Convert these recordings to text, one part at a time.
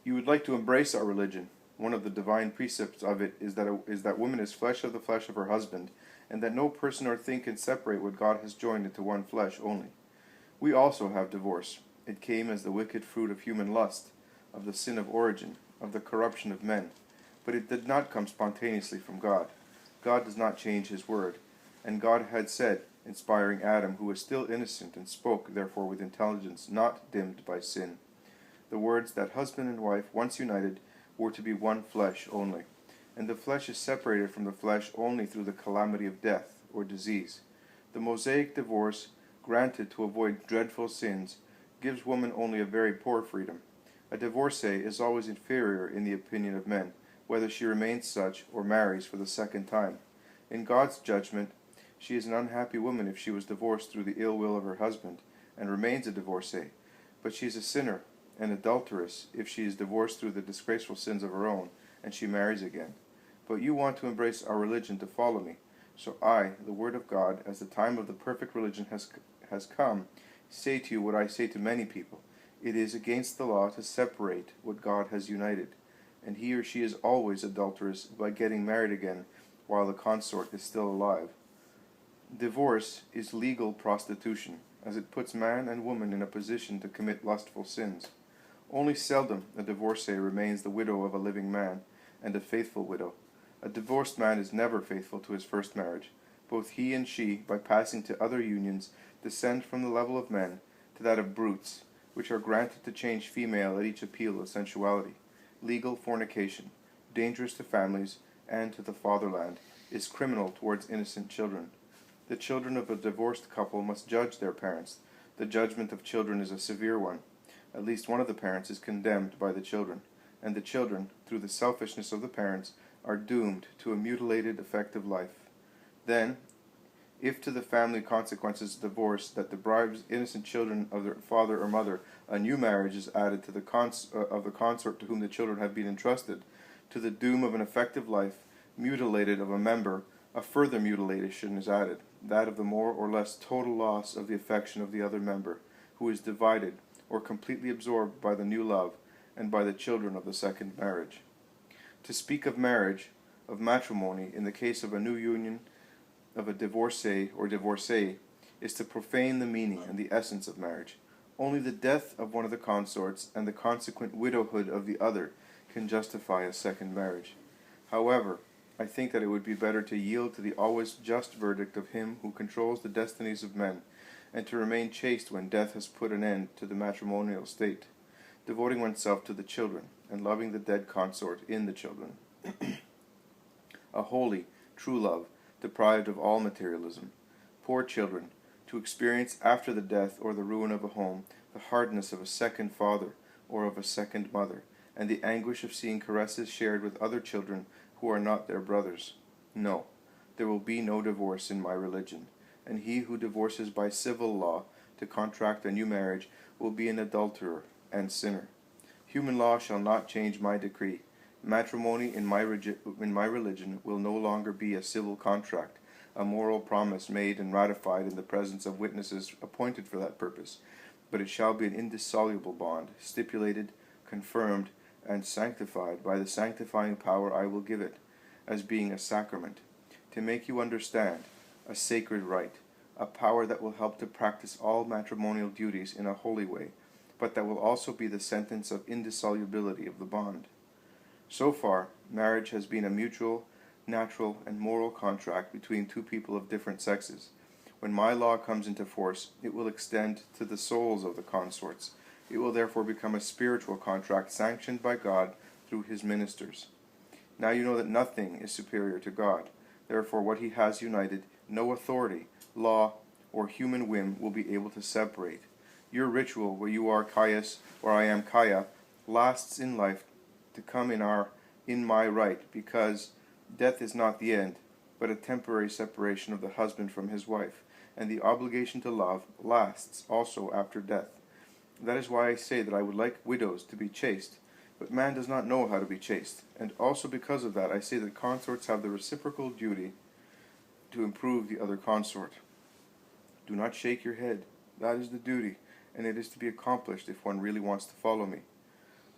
You would like to embrace our religion. One of the divine precepts of it is that woman is flesh of the flesh of her husband, and that no person or thing can separate what God has joined into one flesh only. We also have divorce. It came as the wicked fruit of human lust, of the sin of origin, of the corruption of men. But it did not come spontaneously from God. God does not change his word. And God had said, inspiring Adam, who was still innocent, and spoke, therefore, with intelligence, not dimmed by sin, the words that husband and wife, once united, were to be one flesh only. And the flesh is separated from the flesh only through the calamity of death, or disease. The Mosaic divorce, granted to avoid dreadful sins, gives woman only a very poor freedom. A divorcee is always inferior in the opinion of men, whether she remains such or marries for the second time. In God's judgment, she is an unhappy woman if she was divorced through the ill will of her husband, and remains a divorcee. But she is a sinner, an adulteress, if she is divorced through the disgraceful sins of her own, and she marries again. But you want to embrace our religion to follow me. So I, the Word of God, as the time of the perfect religion has come, say to you what I say to many people. It is against the law to separate what God has united, and he or she is always adulterous by getting married again while the consort is still alive. Divorce is legal prostitution, as it puts man and woman in a position to commit lustful sins. Only seldom a divorcee remains the widow of a living man, and a faithful widow. A divorced man is never faithful to his first marriage. Both he and she, by passing to other unions, descend from the level of men to that of brutes, which are granted to change female at each appeal of sensuality. Legal fornication, dangerous to families and to the fatherland, is criminal towards innocent children. The children of a divorced couple must judge their parents. The judgment of children is a severe one. At least one of the parents is condemned by the children, and the children, through the selfishness of the parents, are doomed to a mutilated, affective life. Then, if to the family consequences of divorce that deprives innocent children of their father or mother, a new marriage is added to the consort to whom the children have been entrusted. To the doom of an affective life, mutilated of a member, a further mutilation is added, that of the more or less total loss of the affection of the other member, who is divided or completely absorbed by the new love and by the children of the second marriage. To speak of marriage, of matrimony, in the case of a new union of a divorcee or divorcee, is to profane the meaning and the essence of marriage. Only the death of one of the consorts and the consequent widowhood of the other can justify a second marriage. However, I think that it would be better to yield to the always just verdict of him who controls the destinies of men, and to remain chaste when death has put an end to the matrimonial state, devoting oneself to the children, and loving the dead consort in the children. A holy, true love, deprived of all materialism. Poor children, to experience after the death or the ruin of a home the hardness of a second father or of a second mother, and the anguish of seeing caresses shared with other children who are not their brothers. No, there will be no divorce in my religion, and he who divorces by civil law to contract a new marriage will be an adulterer and sinner. Human law shall not change my decree. Matrimony in my religion will no longer be a civil contract, a moral promise made and ratified in the presence of witnesses appointed for that purpose, but it shall be an indissoluble bond, stipulated, confirmed, and sanctified by the sanctifying power I will give it, as being a sacrament, to make you understand, a sacred rite, a power that will help to practice all matrimonial duties in a holy way, but that will also be the sentence of indissolubility of the bond. So far, marriage has been a mutual, natural, and moral contract between two people of different sexes. When my law comes into force, it will extend to the souls of the consorts. It will therefore become a spiritual contract sanctioned by God through his ministers. Now you know that nothing is superior to God. Therefore, what he has united, no authority, law, or human whim will be able to separate. Your ritual, where you are Caius or I am Caia, lasts in life to come in my right, because death is not the end, but a temporary separation of the husband from his wife, and the obligation to love lasts also after death. That is why I say that I would like widows to be chaste, but man does not know how to be chaste, and also because of that I say that consorts have the reciprocal duty to improve the other consort. Do not shake your head. That is the duty, and it is to be accomplished if one really wants to follow me.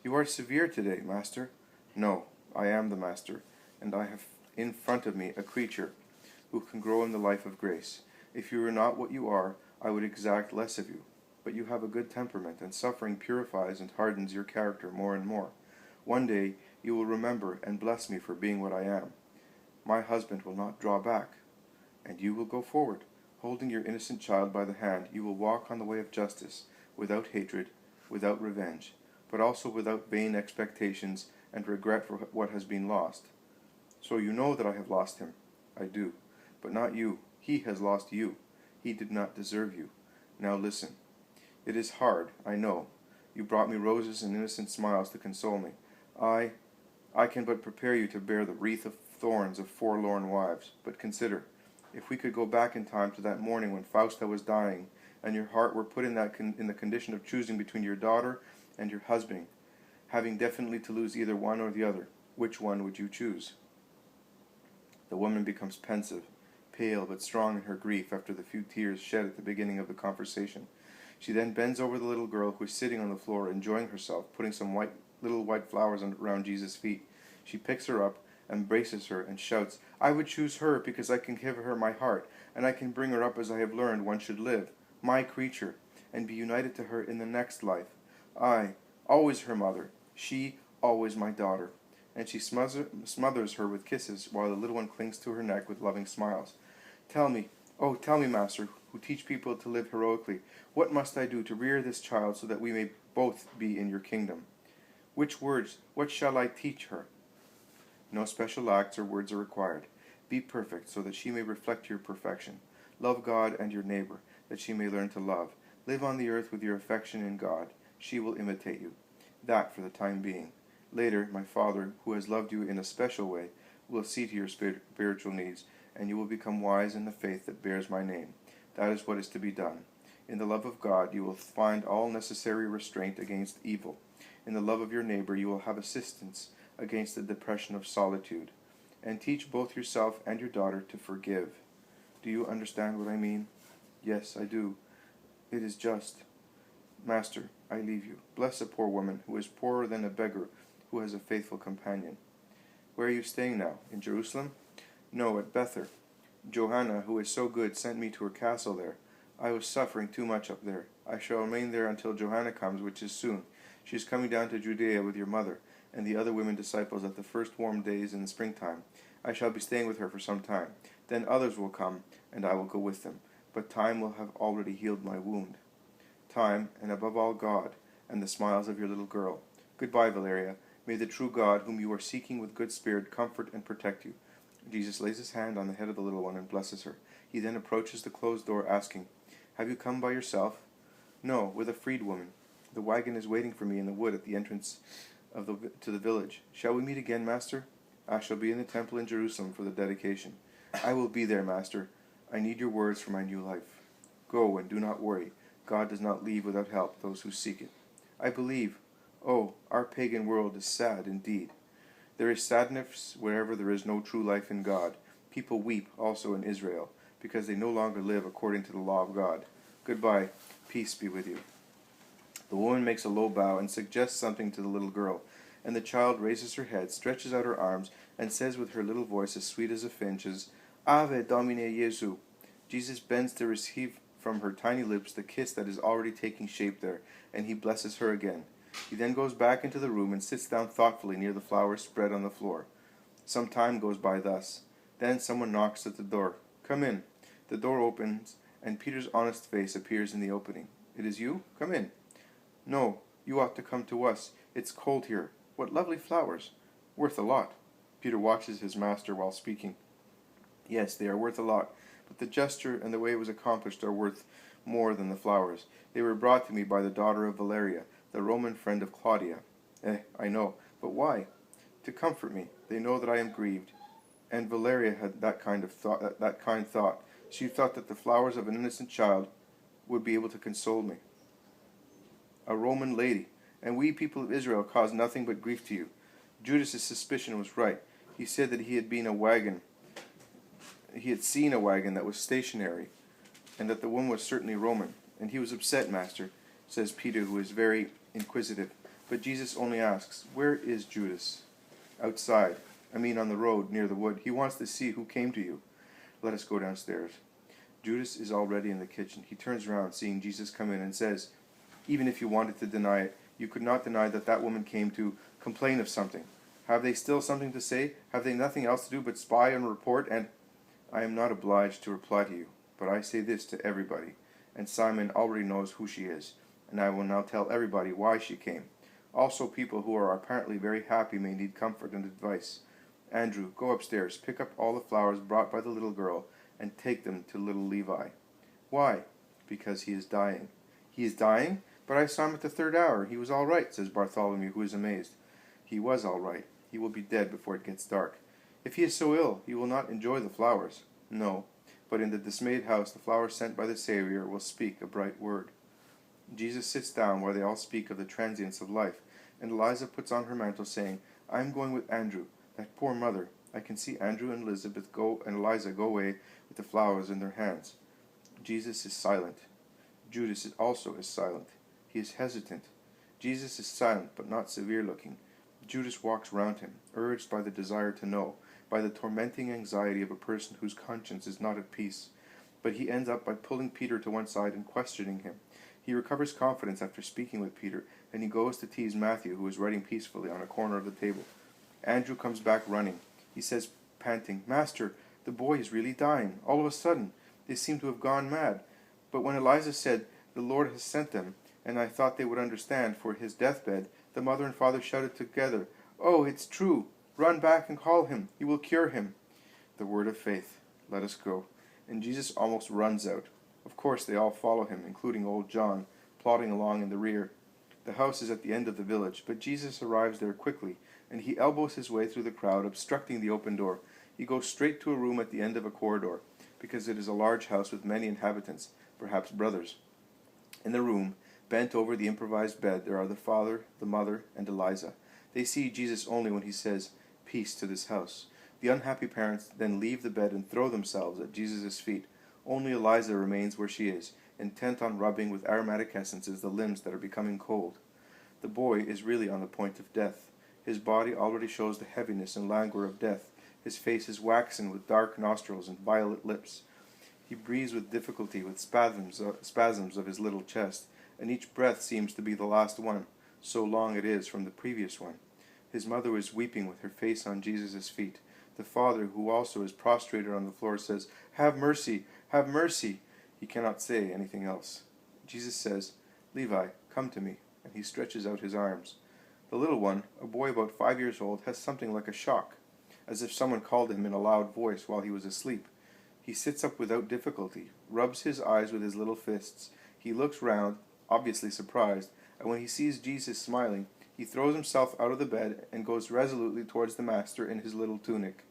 You are severe today, master. No, I am the master, and I have in front of me a creature who can grow in the life of grace. If you were not what you are, I would exact less of you. But you have a good temperament, and suffering purifies and hardens your character more and more. One day you will remember and bless me for being what I am. My husband will not draw back, and you will go forward. Holding your innocent child by the hand, you will walk on the way of justice, without hatred, without revenge, but also without vain expectations and regret for what has been lost. So you know that I have lost him. I do. But not you. He has lost you. He did not deserve you. Now listen. It is hard, I know. You brought me roses and innocent smiles to console me. I can but prepare you to bear the wreath of thorns of forlorn wives. But consider, if we could go back in time to that morning when Fausta was dying, and your heart were put in the condition of choosing between your daughter and your husband, having definitely to lose either one or the other, which one would you choose? The woman becomes pensive, pale but strong in her grief after the few tears shed at the beginning of the conversation. She then bends over the little girl who is sitting on the floor enjoying herself, putting some little white flowers around Jesus' feet. She picks her up, embraces her, and shouts, "I would choose her because I can give her my heart, and I can bring her up as I have learned one should live, my creature, and be united to her in the next life. I, always her mother, she, always my daughter." And she smothers her with kisses, while the little one clings to her neck with loving smiles. Tell me, master, who teach people to live heroically, what must I do to rear this child so that we may both be in your kingdom? What shall I teach her? No special acts or words are required. Be perfect, so that she may reflect your perfection. Love God and your neighbor, that she may learn to love. Live on the earth with your affection in God. She will imitate you. That for the time being. Later, my Father, who has loved you in a special way, will see to your spiritual needs, and you will become wise in the faith that bears my name. That is what is to be done. In the love of God, you will find all necessary restraint against evil. In the love of your neighbor, you will have assistance against the depression of solitude. And teach both yourself and your daughter to forgive. Do you understand what I mean? Yes, I do. It is just. Master, I leave you. Bless a poor woman who is poorer than a beggar who has a faithful companion. Where are you staying now? In Jerusalem? No, at Bether. Johanna, who is so good, sent me to her castle there. I was suffering too much up there. I shall remain there until Johanna comes, which is soon. She is coming down to Judea with your mother and the other women disciples at the first warm days in the springtime. I shall be staying with her for some time. Then others will come, and I will go with them. But time will have already healed my wound. Time, and above all God, and the smiles of your little girl. Goodbye, Valeria. May the true God, whom you are seeking with good spirit, comfort and protect you. Jesus lays his hand on the head of the little one and blesses her. He then approaches the closed door, asking, "Have you come by yourself?" "No, with a freed woman. The wagon is waiting for me in the wood at the entrance to the village. Shall we meet again, Master?" "I shall be in the temple in Jerusalem for the dedication." "I will be there, Master. I need your words for my new life." "Go, and do not worry. God does not leave without help those who seek it." "I believe. Oh, our pagan world is sad indeed." "There is sadness wherever there is no true life in God. People weep also in Israel, because they no longer live according to the law of God. Goodbye. Peace be with you." The woman makes a low bow and suggests something to the little girl, and the child raises her head, stretches out her arms, and says with her little voice as sweet as a finch's, "Ave Domine Jesu." Jesus bends to receive from her tiny lips the kiss that is already taking shape there, and he blesses her again. He then goes back into the room and sits down thoughtfully near the flowers spread on the floor. Some time goes by thus. Then someone knocks at the door. "Come in." The door opens, and Peter's honest face appears in the opening. "It is you? Come in." "No, you ought to come to us. It's cold here. What lovely flowers. Worth a lot." Peter watches his master while speaking. "Yes, they are worth a lot, but the gesture and the way it was accomplished are worth more than the flowers. They were brought to me by the daughter of Valeria, the Roman friend of Claudia." I know. But why?" "To comfort me. They know that I am grieved." And Valeria had that kind thought. She thought that the flowers of an innocent child would be able to console me. "A Roman lady, and we people of Israel cause nothing but grief to you." Judas's suspicion was right. He said that he had seen a wagon that was stationary, and that the woman was certainly Roman. "And he was upset, Master," says Peter, who is very inquisitive. But Jesus only asks, "Where is Judas?" "Outside. I mean on the road near the wood. He wants to see who came to you." "Let us go downstairs." Judas is already in the kitchen. He turns around, seeing Jesus come in, and says, "Even if you wanted to deny it, you could not deny that that woman came to complain of something. Have they still something to say? Have they nothing else to do but spy and report? And I am not obliged to reply to you, but I say this to everybody, and Simon already knows who she is, and I will now tell everybody why she came. Also, people who are apparently very happy may need comfort and advice. Andrew, go upstairs, pick up all the flowers brought by the little girl, and take them to little Levi." "Why?" "Because he is dying." "He is dying? But I saw him at the 3rd hour. He was all right," says Bartholomew, who is amazed. "He was all right. He will be dead before it gets dark. If he is so ill, he will not enjoy the flowers." "No, but in the dismayed house the flowers sent by the Savior will speak a bright word." Jesus sits down where they all speak of the transience of life, and Eliza puts on her mantle, saying, "I am going with Andrew, that poor mother." I can see Andrew and Elizabeth and Eliza go away with the flowers in their hands. Jesus is silent. Judas also is silent. He is hesitant. Jesus is silent, but not severe-looking. Judas walks round him, urged by the desire to know, by the tormenting anxiety of a person whose conscience is not at peace. But he ends up by pulling Peter to one side and questioning him. He recovers confidence after speaking with Peter, and he goes to tease Matthew, who is writing peacefully on a corner of the table. Andrew comes back running. He says, panting, "Master, the boy is really dying. All of a sudden, they seem to have gone mad." But when Eliza said, "The Lord has sent them," and I thought they would understand for his deathbed, the mother and father shouted together, "Oh, it's true! Run back and call him. He will cure him." The word of faith. Let us go. And Jesus almost runs out. Of course they all follow him, including old John, plodding along in the rear. The house is at the end of the village, but Jesus arrives there quickly, and he elbows his way through the crowd, obstructing the open door. He goes straight to a room at the end of a corridor, because it is a large house with many inhabitants, perhaps brothers. In the room, bent over the improvised bed, there are the father, the mother, and Eliza. They see Jesus only when he says, "Peace to this house." The unhappy parents then leave the bed and throw themselves at Jesus' feet. Only Eliza remains where she is, intent on rubbing with aromatic essences the limbs that are becoming cold. The boy is really on the point of death. His body already shows the heaviness and languor of death. His face is waxen with dark nostrils and violet lips. He breathes with difficulty, with spasms of his little chest, and each breath seems to be the last one, so long it is from the previous one. His mother is weeping with her face on Jesus' feet. The father, who also is prostrated on the floor, says, "Have mercy, have mercy." He cannot say anything else. Jesus says, "Levi, come to me," and he stretches out his arms. The little one, a boy about 5 years old, has something like a shock, as if someone called him in a loud voice while he was asleep. He sits up without difficulty, rubs his eyes with his little fists. He looks round, obviously surprised, and when he sees Jesus smiling, he throws himself out of the bed and goes resolutely towards the master in his little tunic.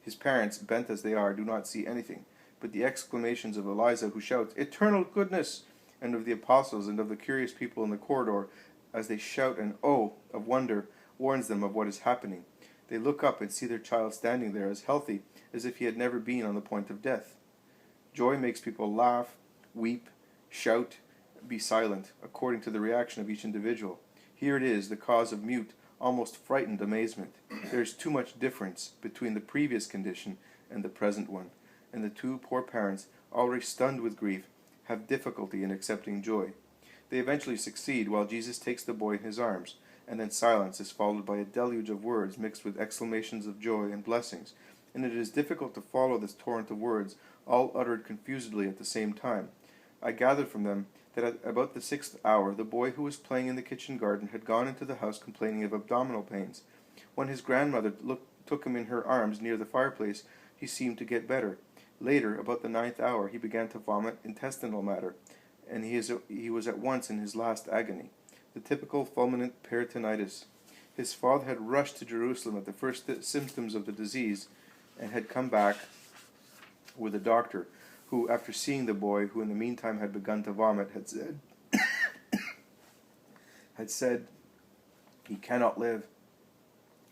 His parents, bent as they are, do not see anything, but the exclamations of Eliza, who shouts, "Eternal goodness!" and of the apostles and of the curious people in the corridor, as they shout an "oh" of wonder, warns them of what is happening. They look up and see their child standing there as healthy as if he had never been on the point of death. Joy makes people laugh, weep, shout, be silent, according to the reaction of each individual. Here it is, the cause of mute, almost frightened amazement. There is too much difference between the previous condition and the present one, and the two poor parents, already stunned with grief, have difficulty in accepting joy. They eventually succeed, while Jesus takes the boy in his arms, and then silence is followed by a deluge of words mixed with exclamations of joy and blessings, and it is difficult to follow this torrent of words, all uttered confusedly at the same time. I gathered from them that at about the 6th hour the boy who was playing in the kitchen garden had gone into the house complaining of abdominal pains. When his grandmother took him in her arms near the fireplace, he seemed to get better. Later, about the 9th hour, he began to vomit intestinal matter, and he was at once in his last agony, the typical fulminant peritonitis. His father had rushed to Jerusalem at the first symptoms of the disease, and had come back with a doctor, who, after seeing the boy, who in the meantime had begun to vomit, had said, "He cannot live,"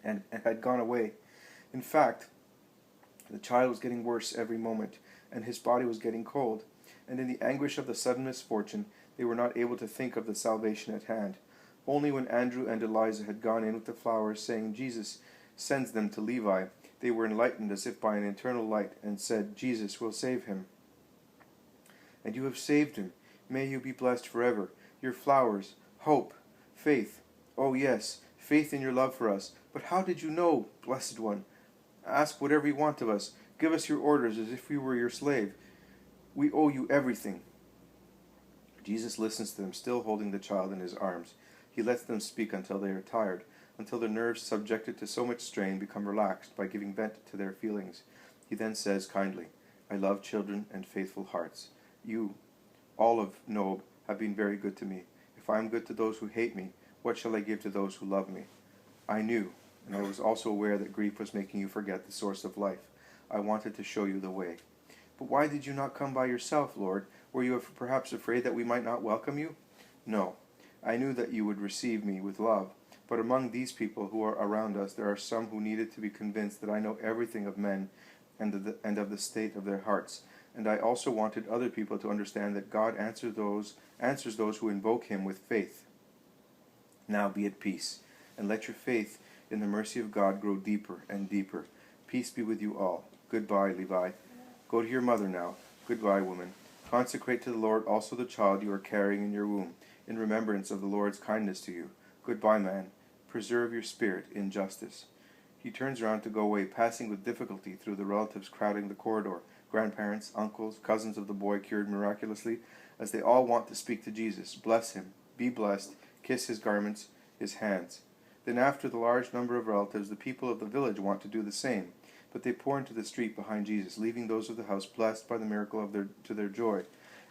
and had gone away. In fact, the child was getting worse every moment, and his body was getting cold, and in the anguish of the sudden misfortune, they were not able to think of the salvation at hand. Only when Andrew and Eliza had gone in with the flowers, saying, Jesus sends them to Levi, they were enlightened as if by an internal light, and said, Jesus will save him. And you have saved him. May you be blessed forever. Your flowers, hope, faith. Oh yes, faith in your love for us. But how did you know, blessed one? Ask whatever you want of us. Give us your orders as if we were your slave. We owe you everything. Jesus listens to them, still holding the child in his arms. He lets them speak until they are tired, until their nerves subjected to so much strain become relaxed by giving vent to their feelings. He then says kindly, I love children and faithful hearts. You, all of Nob, have been very good to me. If I am good to those who hate me, what shall I give to those who love me? I knew, and I was also aware that grief was making you forget the source of life. I wanted to show you the way. But why did you not come by yourself, Lord? Were you perhaps afraid that we might not welcome you? No, I knew that you would receive me with love. But among these people who are around us, there are some who needed to be convinced that I know everything of men and of the state of their hearts. And I also wanted other people to understand that God answers those who invoke him with faith. Now be at peace, and let your faith in the mercy of God grow deeper and deeper. Peace be with you all. Goodbye, Levi. Go to your mother now. Goodbye, woman. Consecrate to the Lord also the child you are carrying in your womb, in remembrance of the Lord's kindness to you. Goodbye, man. Preserve your spirit in justice. He turns around to go away, passing with difficulty through the relatives crowding the corridor, grandparents, uncles, cousins of the boy cured miraculously, as they all want to speak to Jesus, bless him, be blessed, kiss his garments, his hands. Then after the large number of relatives, the people of the village want to do the same, but they pour into the street behind Jesus, leaving those of the house blessed by the miracle to their joy.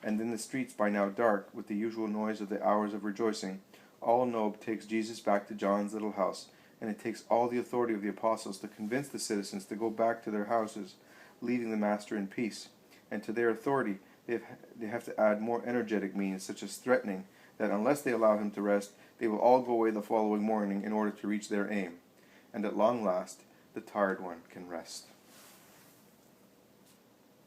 And in the streets, by now dark, with the usual noise of the hours of rejoicing, all Nob takes Jesus back to John's little house, and it takes all the authority of the apostles to convince the citizens to go back to their houses, leaving the master in peace. And to their authority, they have to add more energetic means, such as threatening that unless they allow him to rest, they will all go away the following morning in order to reach their aim. And at long last, the tired one can rest.